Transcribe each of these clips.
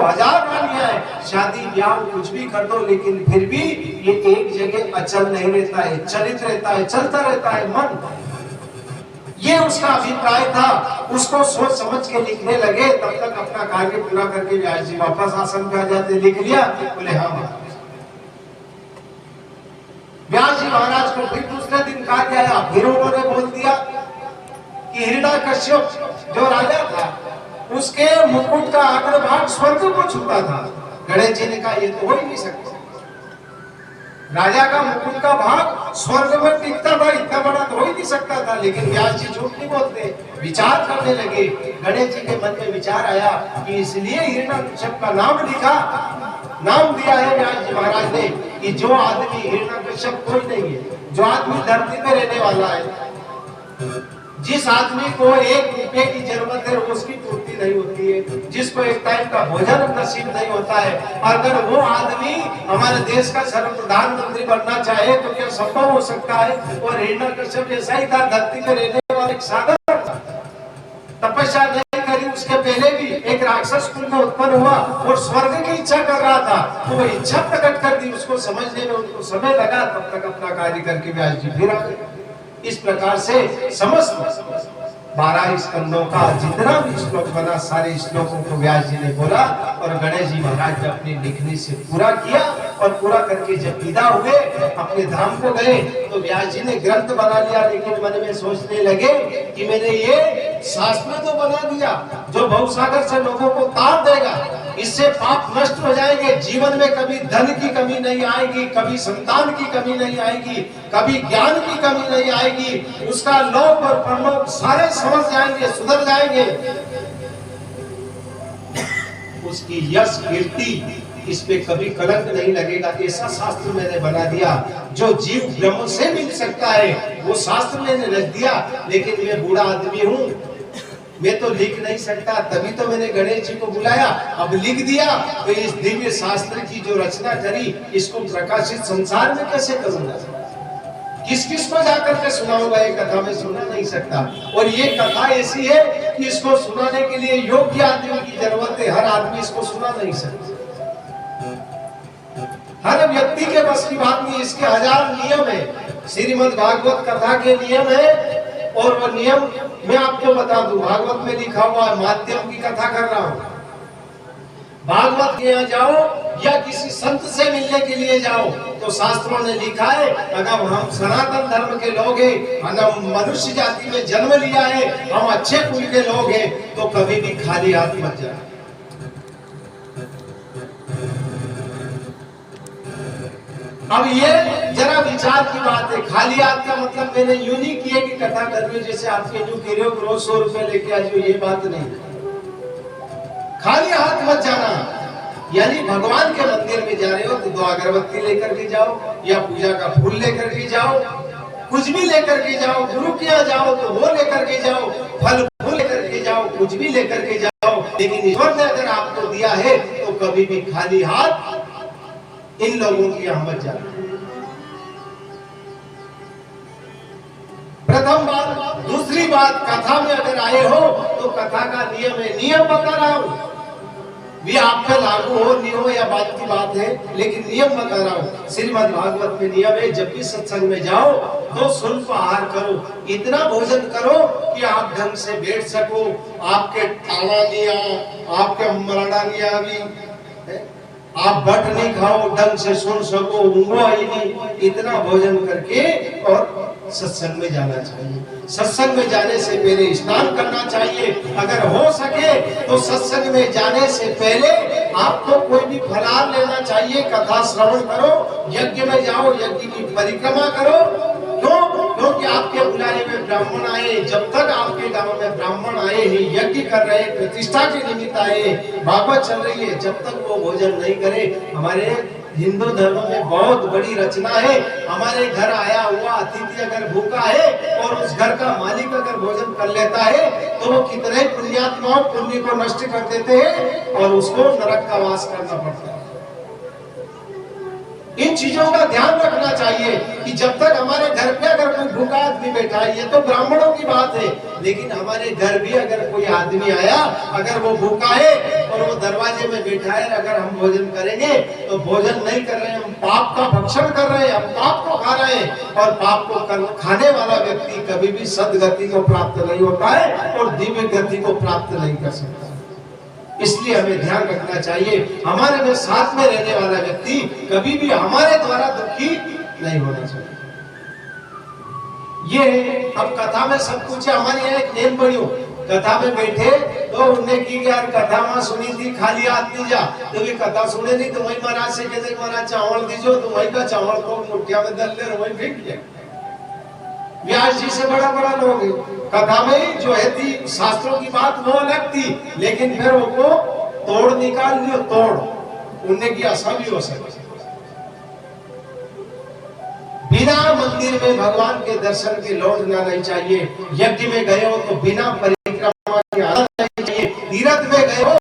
हजार रानियां हैं, शादी ब्याह कुछ भी कर दो, लेकिन फिर भी ये एक जगह अचल नहीं रहता है, चलित रहता है, चलता रहता है मन। ये उसका अभिप्राय था। उसको सोच समझ के लिखने लगे, तब तक अपना कार्य पूरा करके व्यास जी वापस आसन पे आ जाते। लिख लिया? बोले हाँ। व्यास जी महाराज को फिर दूसरे दिन कार्य आया, फिर उन्होंने बोल दिया कि हिरण्यकश्यप जो राजा था, उसके मुकुट का अग्रभाग स्वर्ग को छूता था। गणेश जी ने कहा ये तो हो ही नहीं सकता, राजा का मुकुट का भाग स्वर्ग में टिकता था, इतना बड़ा तो हो ही नहीं सकता था। लेकिन व्यास जी झूठ नहीं बोलते, विचार करने लगे। गणेश जी के मन में विचार आया कि इसलिए हिरण्यकश्यप का नाम लिखा, नाम दिया है व्यास जी महाराज ने कि जो आदमी, हिरण्यकश्यप कोई नहीं है, जो आदमी धरती पे रहने वाला है, जिस आदमी को 1 रुपए की जरूरत है उसकी पूर्ति नहीं होती है, जिसको एक टाइम का भोजन नसीब नहीं होता है, अगर वो आदमी हमारे देश का सर्व प्रधानमंत्री बनना चाहे तो क्या संभव हो सकता है? और हिरण्यकश्यप जैसा ही था, धरती पे रहने वाला एक साधक था, तपस्या नहीं करी उसके पहले भी एक राक्षस कुल में उत्पन्न हुआ और स्वर्ग की इच्छा कर रहा था, तो वो इच्छा प्रकट कर दी। उसको समझने में उनको समय लगा, तब तक अपना कार्य करके व्यास जी फिर आ गए। इस प्रकार से समस्त 12 स्कंदों का जितना भी श्लोक बना, सारे श्लोकों को व्यास जी ने बोला और गणेश जी महाराज ने अपनी लिखनी से पूरा किया। और पूरा करके जब विदा हुए, अपने धाम को गए, तो व्यास जी ने ग्रंथ बना लिया। लेकिन मन में सोचने लगे कि मैंने ये शास्त्र तो बना दिया जो भवसागर से लोगों को तार देगा, इससे पाप नष्ट हो जाएंगे, जीवन में कभी धन की कमी नहीं आएगी, कभी संतान की कमी नहीं आएगी, कभी ज्ञान की कमी नहीं आएगी, उसका लोक और परलोक सारे समझ जाएंगे, सुधर जाएंगे, उसकी यश कीर्ति इस पे कभी कलंक नहीं लगेगा। ऐसा शास्त्र मैंने बना दिया जो जीव ब्रह्म से मिल सकता है, वो शास्त्र मैंने रच दिया। लेकिन मैं बूढ़ा आदमी हूँ, मैं तो लिख नहीं सकता, तभी तो मैंने गणेश जी को बुलाया। अब लिख दिया तो इस दिव्य शास्त्र की जो रचना करी, इसको प्रकाशित संसार में कैसे करूंगा? किस किस को जाकर के सुनाऊंगा? ये कथा मैं सुना नहीं सकता। और ये कथा ऐसी है कि इसको सुनाने के लिए योग्य आदमी की जरूरत है, हर आदमी इसको सुना नहीं सकता, हर व्यक्ति के बस की बात नहीं। इसके 1000 नियम है, श्रीमद् भागवत कथा के नियम है। और वो नियम मैं आपको बता दूं, भागवत में लिखा हुआ है, माध्यम की कथा कर रहा हूं। भागवत के यहाँ जाओ या किसी संत से मिलने के लिए जाओ तो शास्त्रों ने लिखा है, अगर हम सनातन धर्म के लोग हैं, हम मनुष्य जाति में जन्म लिया है, हम अच्छे कुल के लोग हैं, तो कभी भी खाली हाथ मत जाए। अब ये जरा विचार की बात है। खाली हाथ का मतलब मैंने यूं नहीं किया कि कथा कर रही हो जैसे आपके यूं कह रहे हो रोज 100 रुपए लेके आ जाओ, ये बात नहीं। खाली हाथ मत जाना, यानी भगवान के मंदिर में जा रहे हो तो 2 अगरबत्ती लेकर के जाओ, या पूजा का फूल लेकर के जाओ, कुछ भी लेकर के जाओ। गुरु के यहाँ जाओ तो वो लेकर के जाओ, फल फूल लेकर के जाओ, कुछ भी लेकर के जाओ। लेकिन ईश्वर ने अगर आपको दिया है तो कभी भी खाली हाथ इन लोगों की यहाँ मत जाना। प्रथम बात। दूसरी बात, कथा में अगर आए हो तो कथा का नियम है, नियम बता रहा हूं, भी आप पे लागू हो नहीं हो या बात की बात है, लेकिन नियम बता रहा हूं। श्रीमद् भागवत में नियम है, जब भी सत्संग में जाओ तो स्वल्प आहार करो, इतना भोजन करो कि आप ढंग से बैठ सको, आपके टाला लिया, आपके मरड़ा लिया भी, आप बट नहीं खाओ, ढंग से सुन सको, ऊँगो ही नहीं, इतना भोजन करके और सत्संग में जाना चाहिए। सत्संग में जाने से पहले स्नान करना चाहिए। अगर हो सके तो सत्संग में जाने से पहले आपको कोई भी फलाहार लेना चाहिए। कथा श्रवण करो, यज्ञ में जाओ, यज्ञ की परिक्रमा करो। क्यों? क्योंकि आपके बुलाने में ब्राह्मण आए, जब तक आपके गांव में ब्राह्मण आए ही यज्ञ कर रहे, प्रतिष्ठा के निमित्त आए, भागवत चल रही है, जब तक वो भोजन नहीं करे। हमारे हिंदू धर्म में बहुत बड़ी रचना है। हमारे घर आया हुआ अतिथि अगर भूखा है और उस घर का मालिक अगर भोजन कर लेता है तो वो कितने पुण्यात्माओं पुण्य को नष्ट कर देते हैं और उसको नरक का वास करना पड़ता है। इन चीजों का ध्यान रखना चाहिए कि जब तक हमारे घर पे अगर कोई भूखा आदमी बैठा है, ये तो ब्राह्मणों की बात है, लेकिन हमारे घर भी अगर कोई आदमी आया, अगर वो भूखा है और वो दरवाजे में बैठा है, अगर हम भोजन करेंगे तो भोजन नहीं कर रहे हैं, हम पाप का भक्षण कर रहे हैं, हम पाप को खा रहे हैं। और पाप को खाने वाला व्यक्ति कभी भी सद्गति को प्राप्त नहीं होता है और दिव्य गति को प्राप्त नहीं कर सकता। इसलिए हमें ध्यान रखना चाहिए, हमारे में साथ में रहने वाला व्यक्ति कभी भी हमारे द्वारा दुखी नहीं होना चाहिए। ये अब कथा में सब कुछ है। हमारे यहाँ एक नेम बनी, कथा में बैठे तो उनने की यार कथा में सुनी थी, खाली हाथ नहीं जा, तो भी कथा सुने नहीं तो वही महाराज से कहते महाराज चावल दीजो, तो वही का चावल को मुठिया में दल ले वही फेंक दिया। व्यास जी से बड़ा बड़ा लोग कथा में जो है थी शास्त्रों की बात वो अलग थी, लेकिन फिर वो तोड़ निकाल लियो, तोड़ उनने की ऐसा भी हो सके। बिना मंदिर में भगवान के दर्शन के लौटना नहीं चाहिए। यज्ञ में गए हो तो बिना परिक्रमा के आना नहीं चाहिए। तीर्थ में गए हो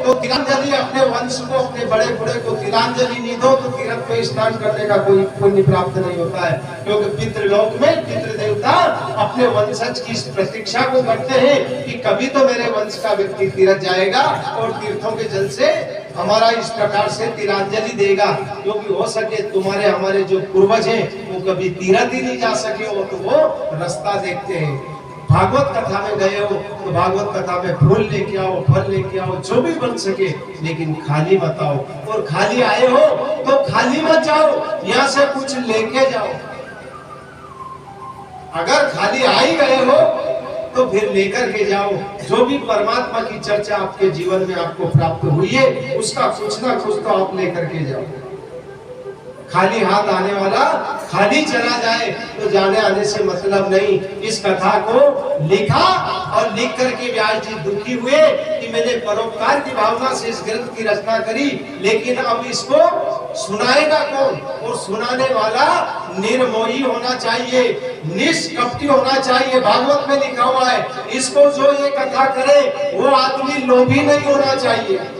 तो तिलांजलि अपने वंश को, अपने बड़े बूढ़े को तिलांजलि नहीं दो तो तीर्थ पे स्नान करने का कोई पुण्य प्राप्त नहीं होता है, क्योंकि पितृलोक में पितृ देवता अपने वंशज की प्रतीक्षा को करते हैं कि कभी तो मेरे वंश का व्यक्ति तीर्थ जाएगा और तीर्थों के जल से हमारा इस प्रकार से तिलांजलि देगा, क्योंकि हो सके तुम्हारे हमारे जो पूर्वज हैं वो कभी तीर्थ ही नहीं जा सके हो तो वो रास्ता देखते हैं। भागवत कथा में गए हो तो भागवत कथा में फूल लेके आओ, फल लेके आओ, जो भी बन सके, लेकिन खाली मत आओ। और खाली आए हो तो खाली मत जाओ, यहाँ से कुछ लेके जाओ। अगर खाली आ ही गए हो तो फिर लेकर के जाओ। जो भी परमात्मा की चर्चा आपके जीवन में आपको प्राप्त हुई है उसका कुछ ना कुछ तो आप लेकर के जाओ। खाली हाथ आने वाला खाली चला जाए तो जाने आने से मतलब नहीं। इस कथा को लिखा और लिख करके व्यास जी दुखी हुए कि मैंने परोपकार की भावना से इस ग्रंथ की रचना करी, लेकिन अब इसको सुनाएगा कौन? और सुनाने वाला निर्मोही होना चाहिए, निष्कपटी होना चाहिए। भागवत में लिखा हुआ है, इसको जो ये कथा करे वो आदमी लोभी नहीं होना चाहिए।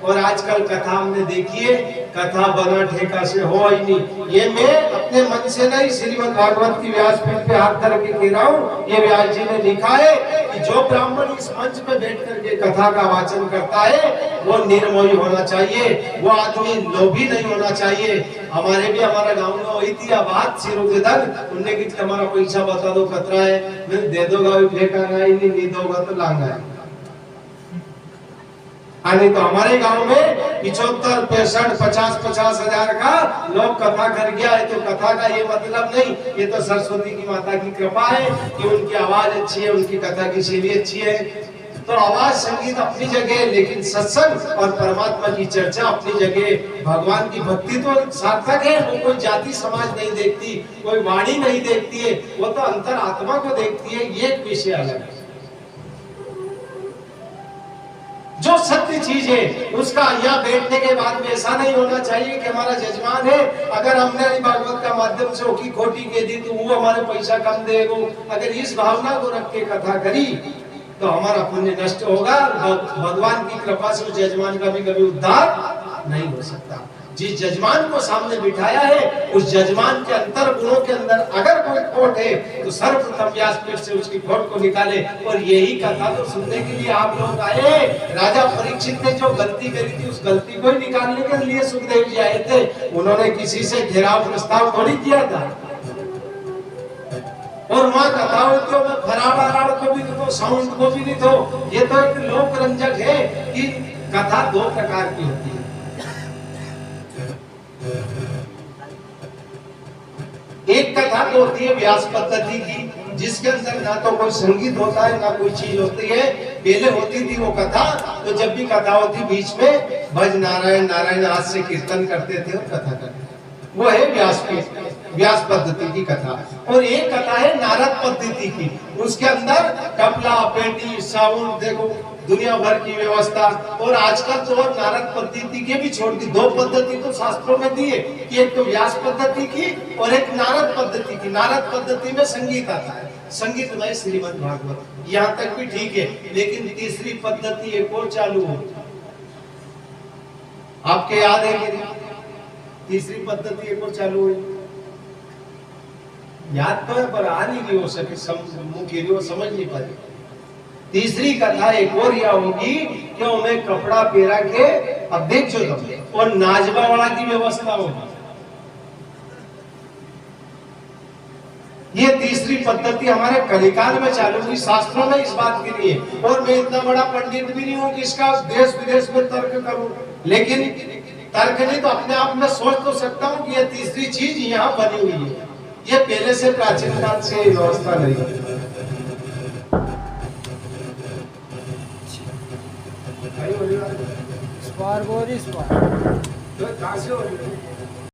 और आजकल कथा हमने देखिए, कथा बना ठेका से हो ही नहीं। ये मैं अपने मन से नहीं, श्रीमद् भागवत की व्यासपीठ पे हाथ धर के कह रहा हूँ। ये व्यास जी ने लिखा है कि जो ब्राह्मण इस मंच पे बैठ करके कथा का वाचन करता है वो निर्मोही होना चाहिए, वो आदमी लोभी नहीं होना चाहिए। हमारे भी हमारा गाँव में हुई थी बात सिरों के दल, उनने की हमारा पैसा बता दो खतरा है, मैं दे दोगा भी फेंका नहीं दोगा तो लांगा है। नहीं तो हमारे गांव में 75, 65, 50 हजार का लोग कथा कर गया है। तो कथा का ये मतलब नहीं, ये तो सरस्वती की माता की कृपा है कि उनकी आवाज अच्छी है, उनकी कथा की शैली अच्छी है। तो आवाज संगीत अपनी जगह, लेकिन सत्संग और परमात्मा की चर्चा अपनी जगह। भगवान की भक्ति तो सार्थक है, वो कोई जाति समाज नहीं देखती, कोई वाणी नहीं देखती है, वो तो अंतर आत्मा को देखती है। ये एक विषय अलग है। जो सत्य चीज है उसका यहाँ बैठने के बाद में ऐसा नहीं होना चाहिए कि हमारा जजमान है, अगर हमने भागवत का माध्यम से ओकी खोटी कह दी तो वो हमारे पैसा कम देगा। अगर इस भावना को रख के कथा करी तो हमारा पुण्य नष्ट होगा। भगवान की कृपा से उस जजमान का भी कभी उद्धार नहीं हो सकता। जिस जजमान को सामने बिठाया है उस जजमान के अंतर गुणों के अंदर अगर कोई खोट है तो सर्वप्रथम व्यासपीठ से उसकी खोट को निकाले। और यही कथा तो सुनने के लिए आप लोग आए। राजा परीक्षित ने जो गलती करी थी उस गलती को ही निकालने के लिए सुखदेव जी आए थे। उन्होंने किसी से घेराव प्रस्ताव थोड़ी किया था। और वहाँ कथा होती में फराड़ को भी नहीं, साउंड को भी नहीं तो। ये तो एक लोक रंजक है कि कथा दो प्रकार की होती है। एक कथा तो होती है व्यास पद्धति की, जिसके अंदर ना तो कोई संगीत होता है ना कोई चीज होती है। पहले होती थी वो कथा, तो जब भी कथा होती बीच में भज नारायण नारायण हाथ से कीर्तन करते थे और कथा करते थे। वो है व्यास पद्धति की कथा। और एक कथा है नारद पद्धति की, उसके अंदर तबला, पेटी, साउंड, देखो दुनिया भर की व्यवस्था। और आजकल तो नारद पद्धति के भी छोड़ दी। दो पद्धति तो शास्त्रों में दी है कि एक तो व्यास पद्धति की और एक नारद पद्धति की। नारद पद्धति में संगीत आता है, संगीत में श्रीमद् भागवत, यहाँ तक भी ठीक है। लेकिन तीसरी पद्धति एक और चालू हो, आपके याद है कि तीसरी पद्धति एक और चालू हुई, याद तो है पर आ नहीं रही हो सके, मुंह की वो समझ नहीं पाई। तीसरी कथा एक और यह होगी कि उन्हें कपड़ा पहरा के, अब देख जो तुम, और नाजबा वाला की व्यवस्था होगी। ये तीसरी पद्धति हमारे कलिकाल में चालू हुई, शास्त्रों में इस बात के लिए। और मैं इतना बड़ा पंडित भी नहीं हूं कि इसका देश विदेश में तर्क करूं, लेकिन तर्क नहीं तो अपने आप में सोच तो सकता हूं कि ये तीसरी चीज यहाँ बनी हुई है। ये पहले से प्राचीन काल से व्यवस्था नहीं है। स्पार बोरी स्पार तो कहां से हो रही है?